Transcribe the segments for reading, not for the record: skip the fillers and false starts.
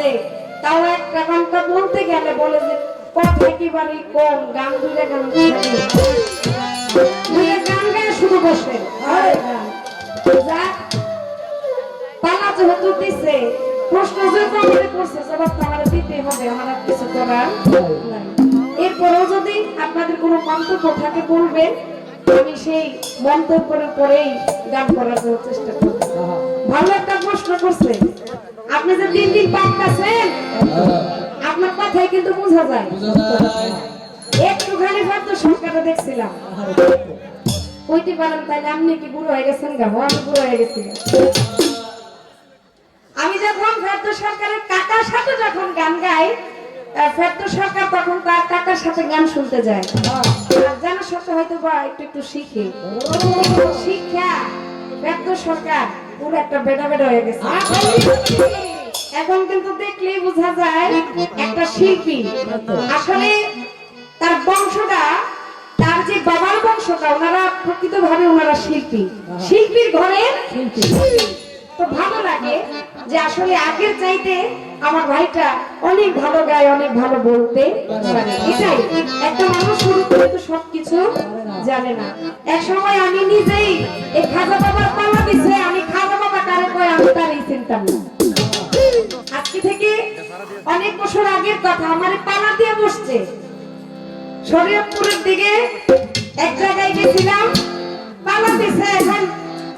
আছে, তাও একটা গানটা বলতে গেলে বলে যে কথা একেবারেই কম, গান দুইটা গান দুইটা গান গায়ে শুধু বসে যাক। পালা যেহেতু দিছে, প্রশ্ন যেহেতু আমাদের করছে, জবাব তো আমাদের দিতেই হবে, আমার আর কিছু করার নাই। এরপরেও যদি আপনাদের কোনো মন্তব্য থাকে বলবেন, আমি সেই মন্তব্যের পরেই গান করার জন্য চেষ্টা করব। ভালো একটা প্রশ্ন করছে, আপনি যে দিন দিন পাকাছেন, আপনার কথাই কিন্তু বোঝা যায়। একটুখানি ভাবতো সরকারে দেখছিলাম, কইতে পারেন তাইলে আপনি কি বুড়ো হয়ে গেছেন? গাবো আমি বুড়ো হয়ে গেছি। আমি যখন ফেরদৌস সরকারের কাকার সাথে যখন গান গাই, ফেরদৌস সরকার তখন তার কাকার সাথে গান শুনতে যায়, জানার সাথে হয়তো বা একটু একটু শিখে শিক্ষা ফেরদৌস সরকার পুরো একটা বেটা বেটা হয়ে গেছে। এখন কিন্তু দেখলেই বোঝা যায় একটা শিল্পী আসলে তার বংশটা, তার যে বাবার বংশটা, ওনারা প্রকৃতভাবে ওনারা শিল্পী, শিল্পীর ঘরে শিল্পী। তো ভালো লাগে যে আসলে আগের চাইতে আমার ভাইটা অনেক ভালো গায়, অনেক ভালো বলতে পারে। এটাই একটা মানুষ শুরু করে তো সবকিছু জানে না। এক সময় আমি নিজেই এই খাজা বাবার পালা দিছে, আমি খাজা বাবা কারে কয় আমি তারই চিনতাম না। আজকে থেকে অনেক বছর আগের কথা, আমার পালা দিয়ে বসছে শরীয়তপুরের দিকে এক জায়গায় গেছিলাম, পালা দিছে। এখন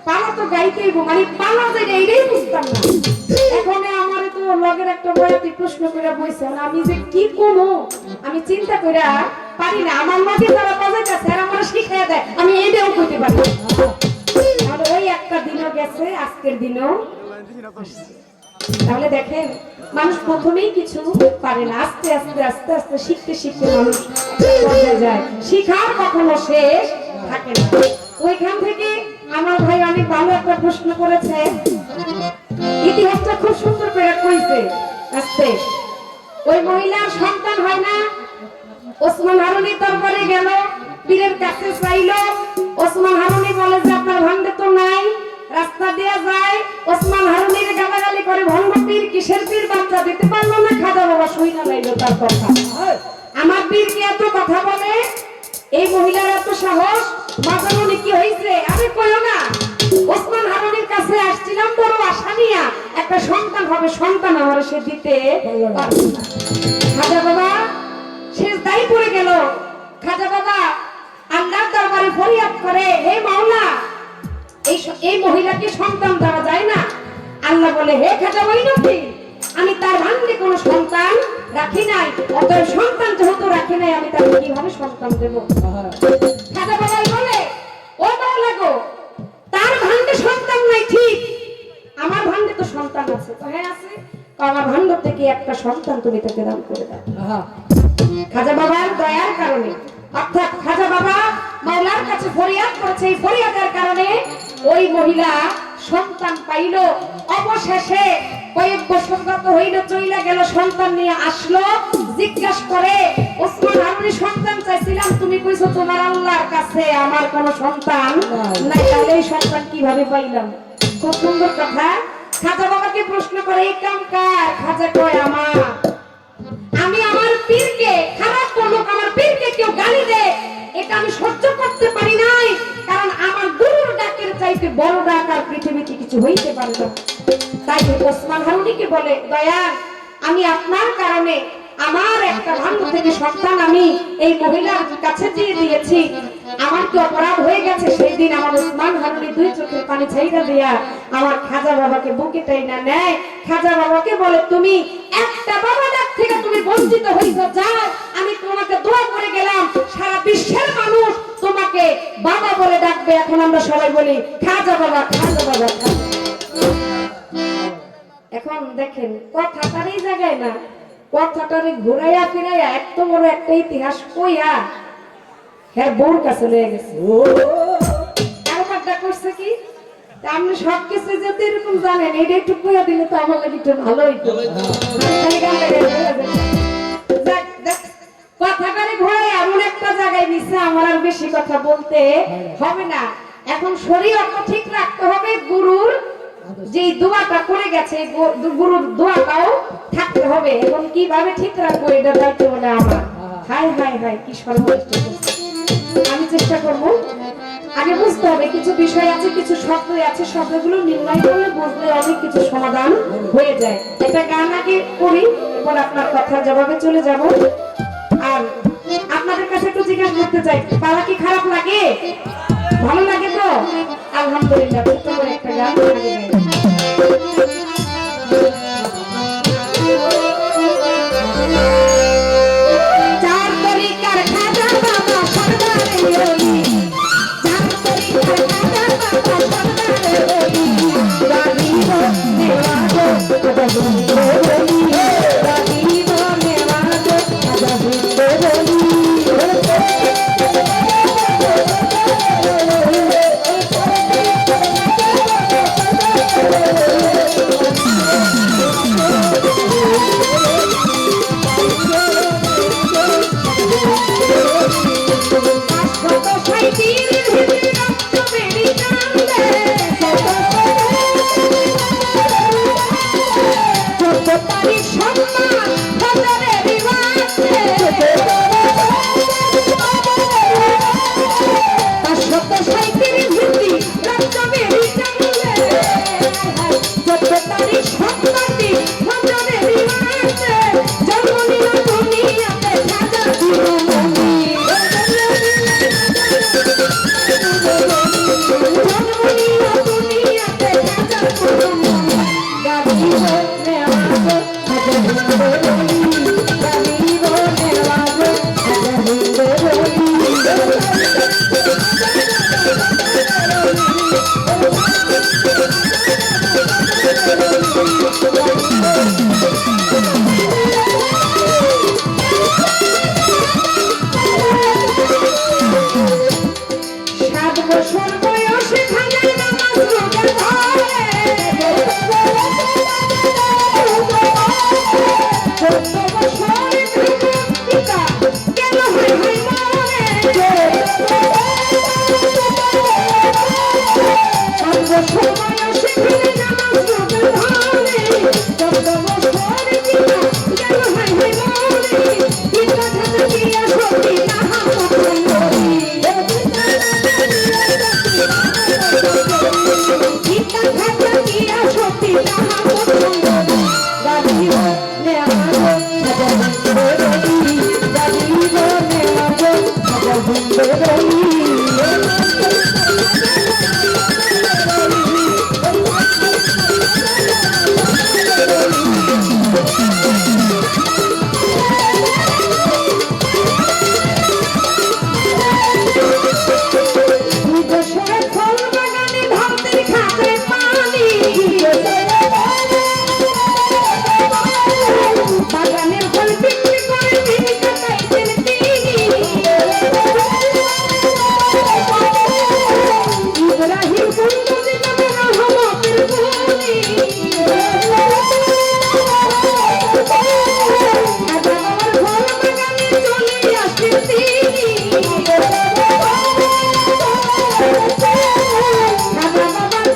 পালা তো গাইতেই, মানে পালা যে এইটাই বুঝতাম না। এখন আমার তো লগের একটা বয়াতি প্রশ্ন করে বইছে, আমি যে কি করবো আমি চিন্তা করে পারি না। আমার লগে যারা বাজাইতেছে আর আমার শিখাই দেয়, আমি এইটাও কইতে পারি না। তাহলে ওই একটা দিনও গেছে, আজকের দিনও আসছে। তাহলে দেখেন, মানুষ প্রথমেই কিছু পারে না, আস্তে আস্তে আস্তে আস্তে শিখতে শিখতে মানুষ পর্যায়ে যায়। শিখার কখনো শেষ থাকে না। ওইখান থেকে আমার ভাই অনেক ভালো একটা প্রশ্ন করেছে, ইতিহাসটা খুব সুন্দর করে কইছে। আস্তে ওই মহিলার সন্তান হয় না, ওসমান হারুনি দরবারে গেল, পীরের কাছে চাইল। ওসমান হারুনি বলে যে আপনার ভান্ডে তো নাই। রাস্তা দিয়ে যায়, ওসমান হারুনির গালাগালি করে, ভণ্ড পীর, কিসের পীর, বাচ্চা দিতে পারলো না। খাজা বাবা শুইনা লাইলো তার কথা। আমার পীর কি এত কথা বলে? এই মহিলার এত সাহস? মাজানুনি কি হইছে? আরে কইও না, ওসমান হারুনির কাছে আসছিলাম বড় আশা নিয়া, একটা সন্তান হবে, সন্তান আমার সে দিতে পারবে না। খাজা বাবা শেষ দায়ী পড়ে গেল। খাজা বাবা আল্লাহর দরবারে ফরিয়াদ করে, হে মাওলা, এই মহিলাকে সন্তান দেওয়া যায় না? আল্লাহ বলে, হে খাজা মঈনুদ্দিন, আমি তার ভান্ডে কোনো সন্তান রাখি নাই, অতএব সন্তান যেহেতু রাখি নাই, আমি তাকে কিভাবে সন্তান দেব? খাজা বাবাই বলে, ও মাওলা গো, তার ভান্ডে সন্তান নাই ঠিক, আমার ভান্ডে তো সন্তান আছে। তো হ্যাঁ আছে, আমার ভান্ড থেকে একটা সন্তান তুমি তাকে দান করে দাও। খাজা বাবার দয়ার কারণে, অর্থাৎ খাজা বাবা মাওলার কাছে ফরিয়াদ করেছে, এই ফরিয়াদের কারণে ওই মহিলা সন্তান পাইল। অবশেষে কয়েক বছর গত হইল, চইলা গেল, সন্তান নিয়ে আসলো। জিজ্ঞাসা করে, ওসমান হারুনি সন্তান চাইছিলাম, তুমি কইছো তোমার আল্লাহর কাছে আমার কোনো সন্তান নাই, তাহলে এই সন্তান কিভাবে পাইলাম? খুব সুন্দর কথা। খাজা বাবাকে প্রশ্ন করে, এই কাম কার? খাজা কয়, আমার। আমি আমার পীরকে, খারাপ লোক আমার পীরকে কেউ গালি দেয়, এটা আমি সহ্য করতে পারি নাই, কারণ আমার গুরুর ডাকের চাইতে বড় ডাক আর পৃথিবীতে কিছু হইতে পারে না। তাই ওসমান হারুনিকে বলে, দয়াল, আমি আপনার কারণে আমার একটা ভান্ড থেকে সন্তান আমি এই মহিলার কাছে দিয়ে দিয়েছি, আমার কি অপরাধ হয়ে গেছে? সেই দিন আমার ওসমান হারুনি দুই চোখের পানি ছাইড়া দিয়া আমার খাজা বাবাকে বুকে টাইনা নেয়। খাজা বাবাকে বলে, তুমি একটা বাবা ডাক থেকে তুমি বঞ্চিত হইছো, যাও, আমি তোমাকে দোয়া করে গেলাম, সারা বিশ্বের মানুষ তোমাকে বাবা বলে ডাকবে। এখন আমরা সবাই বলি খাজা বাবা, খাজা বাবা। এখন দেখেন, কথাটারই জায়গায় না, কথাটারে ঘুরাইয়া ফিরাইয়া এত বড় একটা ইতিহাস কইয়া হ্যাঁ বউর কাছে লয়ে গেছে। কারবারটা করছে কি, আপনি সবকিছু যদি এরকম জানেন, এটা একটু কইয়া দিলে তো আমার লাগে একটু ভালো হইতো। কথাটারে ঘুরাই এমন একটা জায়গায় নিচ্ছে, আমার আর বেশি কথা বলতে হবে না। এখন শরীয়ত ঠিক রাখতে হবে, গুরুর যে দোয়াটা করে গেছে গুরুর দোয়াটাও থাকতে হবে এবং কিভাবে ঠিক রাখবো এটা দায়িত্ব বলে আমার। হাই হাই হাই কি সর্বশ্রেষ্ঠ। আমি চেষ্টা করব। আগে বুঝতে হবে কিছু বিষয় আছে, কিছু শব্দ আছে, শব্দগুলো নির্ণয় করলে বুঝলে অনেক কিছু সমাধান হয়ে যায়। একটা গান আগে করি, এরপর আপনার কথার জবাবে চলে যাব। আর আপনাদের কাছে একটু জিজ্ঞাসা করতে চাই, পালা কি খারাপ লাগে? ভালো লাগে তো? আলহামদুলিল্লাহ। ছোট্ট করে একটা গান আগে গাই। চার তরিকার খাজা বাবা সরদারে ওলি, চার তরিকার খাজা বাবা সরদারে ওলি, রানীব নেওয়াজো খাজা বুঝতে বলি, রানীব নেওয়াজো খাজা বুঝতে বলি।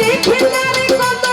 দেখে তারে কত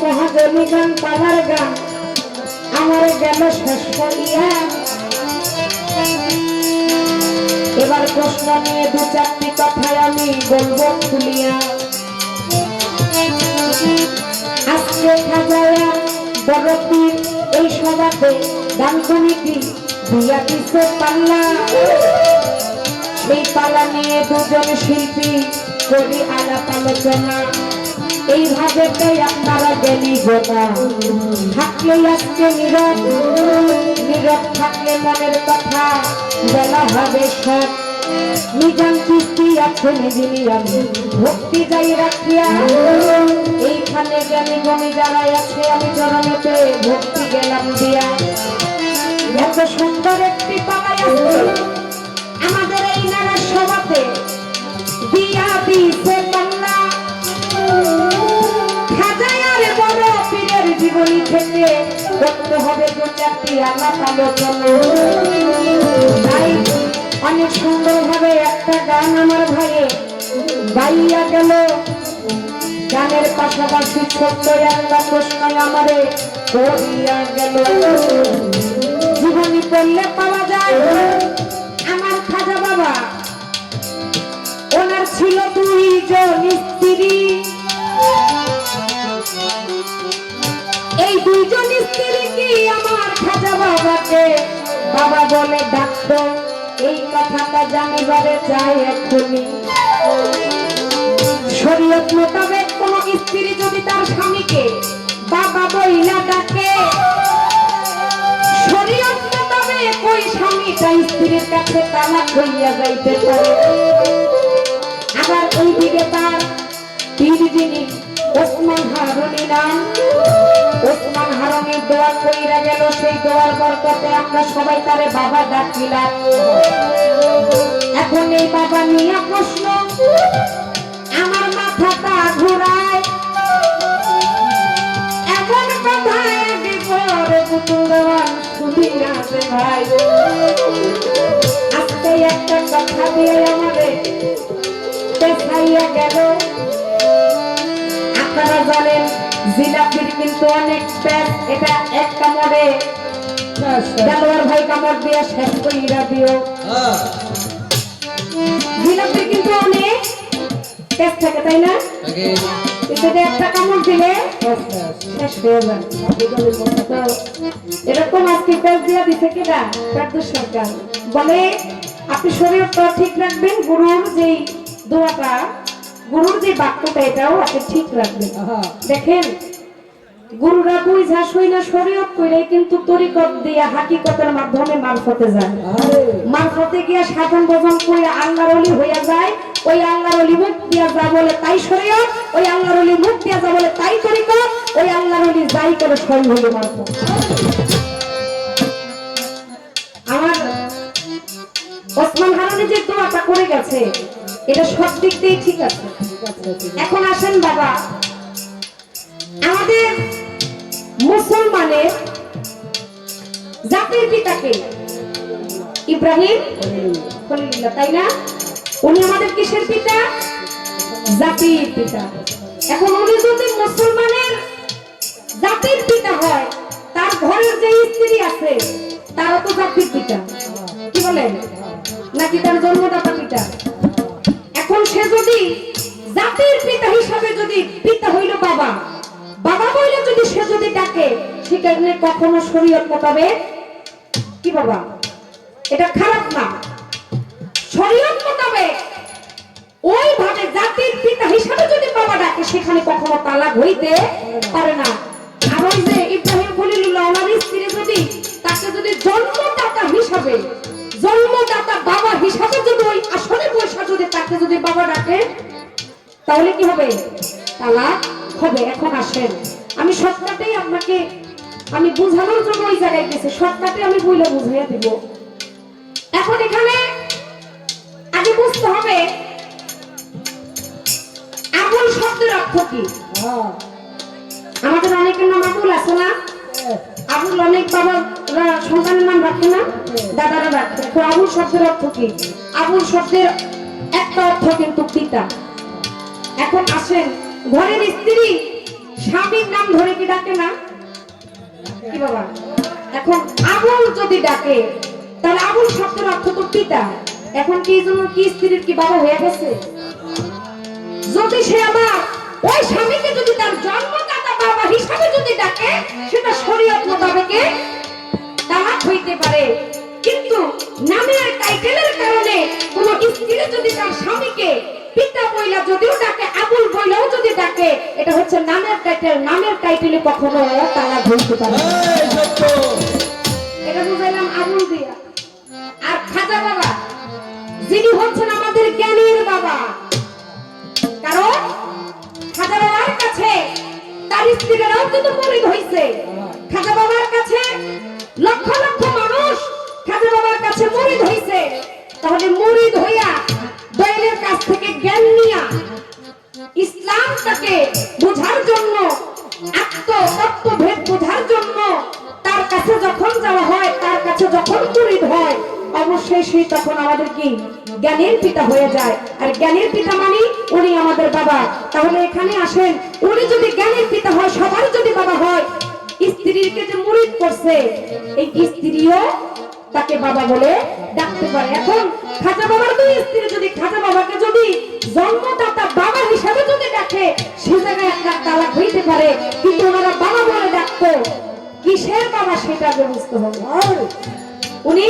মহাদেবী গান পালার গান আমার গেল শেষ করিয়া। এবার প্রশ্ন নিয়ে দু চারটি কথায় আমি বলবো খুলিয়া। আজকে খাজায়া বড়পীর এই সভাতে গান কমিটি দিয়া দিছে পাল্লা। সেই পালা নিয়ে দুজন শিল্পী করি আলাপ আলোচনা। এইভাবে আপনারা গেলি গোটা থাকলে আজকে নীরব, নীরব থাকলে মনের কথা বলা হবে সব। নিজাম চিস্তি আছে নিজিনি আমি ভক্তি যাই রাখিয়া। এইখানে জ্ঞানী গণী যারা আছে আমি চরণেতে ভক্তি গেলাম দিয়া। এত সুন্দর একটি পালাই আছে আমাদের এই নানা সভাতে দিয়া দিছে বাংলা। জীবনী থেকে করতে হবে দু চারটি আলাপ আলোচনা। তাই অনেক সুন্দর ভাবে একটা গান আমার ভাইয়ে গাইয়া গেল। গানের পাশাপাশি ছোট্ট একটা প্রশ্ন আমারে করিয়া গেল। জীবনী পড়লে পাওয়া যায় আমার খাজা বাবা ওনার ছিল দুইজন স্ত্রী। এই দুইজন স্ত্রী কি আমার খাজা বাবাকে বাবা বলে ডাকতো। এই কথাটা জানিবারে চাই এখনই। শরীয়ত মোতাবেক কোন স্ত্রী যদি তার স্বামীকে বাবা বইলা ডাকে, শরীয়ত মোতাবেক ওই স্বামীটা স্ত্রীর কাছে তালাক হইয়া যাইতে পারে। আবার ওইদিকে তার পীর যিনি ওসমান হারুনি নাম, ওসমান হারুনি দোয়া কইরা গেল। সেই দোয়ার বরকতে আমরা সবাই তারে বাবা ডাকিলাম। এখন এই বাবা নিয়ে প্রশ্ন আমার মাথাটা ঘুরায়, এখন কথায় বিপরে পুতুল দেওয়ার শুনি না যে ভাই, আজকে একটা কথা দিয়ে আমাদের দেখাইয়া গেল। আপনারা জানেন জিলাপির কিন্তু অনেক প্যাস, এটা এক কামড়ে দেলোয়ার ভাই কামড় দিয়ে শেষ কইরা দিও। জিলাপির কিন্তু অনেক প্যাস থাকে, তাই না? এটাতে একটা কামড় দিলে শেষ হয়ে যায়। এরকম আজকে প্যাস দিয়া দিছে কেডা? ফেরদৌস সরকার বলে আপনি শরীরটা ঠিক রাখবেন, গুরুর যে দোয়াটা, গুরুর যে বাক্যটা, এটাও আপনি ঠিক রাখবেন। দেখেন গুরুরা বুঝা শুইনা শরীয়ত কইলে কিন্তু তরিকত দিয়া হাকিকতের মাধ্যমে মারফতে যায়। মারফতে গিয়া সাধন ভজন কইরা আল্লাহর ওলি হইয়া যায়। ওই আল্লাহর ওলি মুখ দিয়া যা বলে তাই শরীয়ত, ওই আল্লাহর ওলি মুখ দিয়া যা বলে তাই তরিকত, ওই আল্লাহর ওলি যাই করে সই হলো মারফত। আমার ওসমান হারুনি যে দোয়াটা করে গেছে এটা সব দিক দিয়ে ঠিক আছে। এখন আসেন বাবা, আমাদের মুসলমানের জাতির পিতাকে ইব্রাহিম খলিলুল্লাহ, তাই না? উনি আমাদের কিসের পিতা? জাতির পিতা। এখন উনি যদি মুসলমানের জাতির পিতা হয়, তার ঘরের যে স্ত্রী আছে তারও তো জাতির পিতা, কি বলেন? নাকি তার জন্মদাতা পিতা? এখন সে যদি জাতির পিতা হিসাবে যদি পিতা হইল বাবা, বাবা বলে যদি সে যদি ডাকে, সেখানে কখনো শরীয়ত মোতাবেক কি বাবা, এটা খারাপ না। শরীয়ত মোতাবেক ওইভাবে জাতির পিতা হিসাবে যদি বাবা ডাকে, সেখানে কখনো তালাক হইতে পারে না। আর ওই যে ইব্রাহিম খলিলুল্লাহ ওনার স্ত্রী যদি তাকে যদি জন্মদাতা হিসাবে, জন্মদাতা বাবা হিসাবে যদি ওই আসলে পয়সা যদি তাকে যদি বাবা ডাকে, তাহলে কি হবে? তালাক হবে। এখন আসেন, আমি শর্টকাটেই আপনাকে আমি বুঝানোর জন্য ওই জায়গায় গেছি, শর্টকাটে আমি বইলে বুঝাইয়া দিব। এখন এখানে আগে বুঝতে হবে আবুল শব্দের অর্থ কি। আমাদের অনেকের নাম আবুল আছে না? আবুল অনেক বাবারা সন্তানের নাম রাখে না, দাদারা রাখে। তো আবুল শব্দের অর্থ কি? আবুল শব্দের একটা অর্থ কিন্তু পিতা। এখন আসেন, ঘরের স্ত্রী স্বামীর নাম ধরে কি ডাকে না? কি বাবা? এখন আবুল যদি ডাকে, তাহলে আবুল শব্দের অর্থ তো পিতা। এখন কি জন্য কি স্ত্রীর কি বাবা হয়ে গেছে? যদি সে আবার ওই স্বামীকে যদি তার জন্মদাতা বাবা হিসাবে যদি ডাকে, সেটা শরীয়ত মোতাবেকে তালাক হইতে পারে। কিন্তু নামের টাইটেলের কারণে কোন স্ত্রী যদি তার স্বামীকে পিতা বইলা যদিও ডাকে, আবুল বইলেও যদি ডাকে, এটা হচ্ছে নামের টাইটেল। নামের টাইটেলে কখনো তালাক হইতে পারে। এটা বুঝাইলাম আবুল দিয়া। আর খাজা বাবা যিনি হচ্ছেন আমাদের জ্ঞানীর বাবা, কারণ খাজা বাবার কাছে তার স্ত্রীরাও কিন্তু মুরিদ হইছে। খাজা বাবার কাছে লক্ষ লক্ষ মানুষ খাজা বাবার কাছে মুরিদ হইছে। তাহলে মুরিদ হইয়া দয়ালের কাছ থেকে জ্ঞান নিয়া ইসলামটাকে বোঝার জন্য, আত্মতত্ত্বভেদ বোঝার জন্য তার কাছে যখন যাওয়া হয়, তার কাছে যখন মুরিদ হয়, অবশ্যই সেই তখন আমাদের কি জ্ঞানের পিতা হয়ে যায়। আর জ্ঞানের পিতা মানে উনি আমাদের বাবা। তাহলে এখানে আসেন, উনি যদি জ্ঞানের পিতা হয়, সবার যদি বাবা হয়, স্ত্রীকে যে মুরিদ করছে, এই স্ত্রীও তাকে বাবা বলে ডাকতে পারে। এখন খাজা বাবার দুই স্ত্রী যদি খাজা বাবাকে যদি জন্মদাতা বাবা হিসাবে যদি ডাকে, সে জায়গায় একটা তালাক হইতে পারে। কিন্তু ওনারা বাবা বলে ডাকতো, কিসের বাবা সেটা বুঝতে হবে। উনি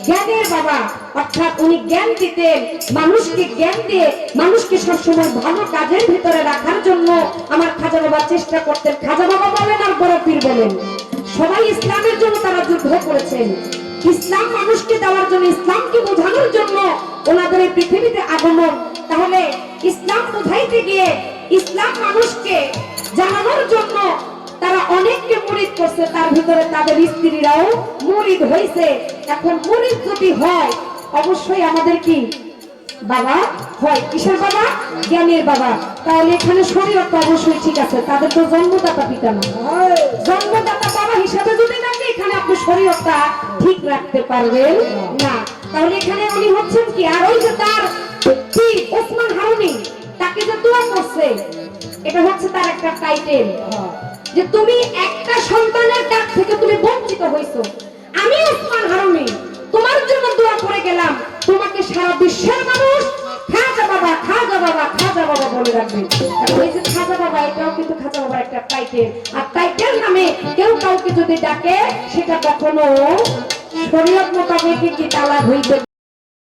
জ্ঞানের বাবা, অর্থাৎ উনি জ্ঞান দিতেন, মানুষকে জ্ঞান দিয়ে মানুষকে সবসময় ভালো কাজের ভিতরে রাখার জন্য আমার খাজা বাবা চেষ্টা করতেন। খাজা বাবা বলেন আর বড় পীর বলেন, সবাই ইসলামের জন্য তারা যুদ্ধ করেছেন। ইসলাম মানুষকে দেওয়ার জন্য, ইসলামকে বোঝানোর জন্য ওনাদের এই পৃথিবীতে আগমন। তাহলে ইসলাম বোঝাইতে গিয়ে, ইসলাম মানুষকে জানানোর জন্য তারা অনেককে মুরিদ করছে, তার ভিতরে তাদের স্ত্রীরাও মুরিদ হয়েছে। এখন মুরিদ যদি হয়, অবশ্যই আমাদের কি বাবা হয় কিসের বাবা? জ্ঞানের বাবা। তাহলে এখানে শরীয়ত তো অবশ্যই ঠিক আছে, তাদের তো জন্মদাতা পিতা না, জন্মদাতা বাবা হিসাবে যদি নাকি এখানে আপনি শরীয়তটা ঠিক রাখতে পারবেন না। তাহলে এখানে উনি হচ্ছেন কি, আর ওই যে তার কি ওসমান হারুনি তাকে যে দোয়া করছে, এটা হচ্ছে তার একটা টাইটেল, যে তুমি একটা সন্তানের কাছ থেকে তুমি বঞ্চিত হইছো, আমি ওসমান হারুনি তোমার জন্য দোয়া করে গেলাম, তোমাকে সারা বিশ্বের মানুষ খাজা বাবা খাজা বাবা খাজা বাবা বলে রাখবে। এই যে খাজা বাবা, এটাও কিন্তু খাজা বাবার একটা টাইটেল, আর টাইটেল নামে কেউ কাউকে যদি ডাকে সেটা কখনো শরীয়ত মোতাবেক কি তালাক হইতে